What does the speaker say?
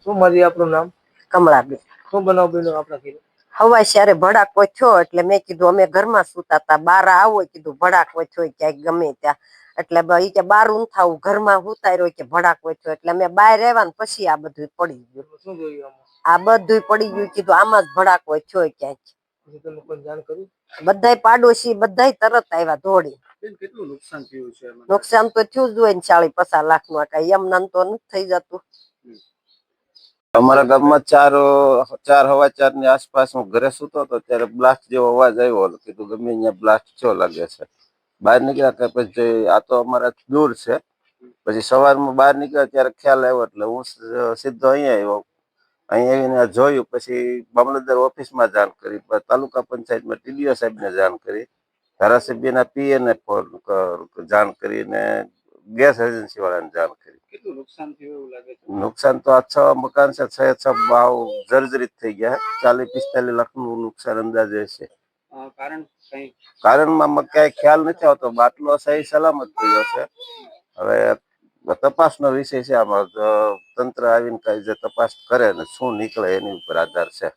શું મારી આપણું નામ? કમળાબેન. શું બનાવ બન્યો આપણા ઘરે? હવાય ત્યારે ભડાકો થયો એટલે મેં કીધું અમે ઘરમાં સૂતા હતા, બાર આવો કીધું ભડાકો થયો ક્યાંક ગમે ત્યાં, એટલે ઈ કે બાર ઊંઘાવું ઘરમાં હુતાય રહ્યો કે ભડાકો થયો, એટલે અમે બહાર આવ્યા ને પછી આ બધું પડી ગયું. શું જોયું આ બધું પડી ગયું, કીધું આમાં જ ભડાકો થયો ક્યાંક. જાણ કરી? બધાય પાડોશી બધાય તરત આવ્યા દોડી. કેટલું નુકસાન થયું છે? નુકસાન તો થયું જ હોય ને 40-50 લાખમાં, કઈ એમનામ તો નથી થઈ જતું. અમારા ગામમાં 4 ની આસપાસ હું ઘરે સૂતો હતો ત્યારે બ્લાસ્ટ જેવો અવાજ આવ્યો. કીધું ગમે અહીંયા બ્લાસ્ટ થયો લાગે છે. બહાર નીકળ્યા કે પછી આ તો અમારા દૂર છે. પછી સવારમાં બહાર નીકળ્યા ત્યારે ખ્યાલ આવ્યો એટલે હું સીધો અહીંયા આવ્યો. અહીંયા આવીને જોયું, પછી મામલતદાર ઓફિસમાં જાણ કરી, તાલુકા પંચાયતમાં ટીડીઓ સાહેબને જાણ કરી, ધારાસભ્યના પીએને જાણ કરીને ગેસ એજન્સી વાળાને જાણ કરી. કેટલું નુકસાન થયું એવું લાગે છે? નુકસાન તો આ 6 મકાન છે, 6 ભાવ જર્જરિત થઈ ગયા. 40-45 લાખનું નુકસાન અંદાજે છે. કારણમાં ક્યાંય ખ્યાલ નથી આવતો. બાટલો સહી સલામત થયો છે. હવે તપાસનો વિષય છે. આમાં તંત્ર આવીને કઈ જે તપાસ કરે ને શું નીકળે એની ઉપર આધાર છે.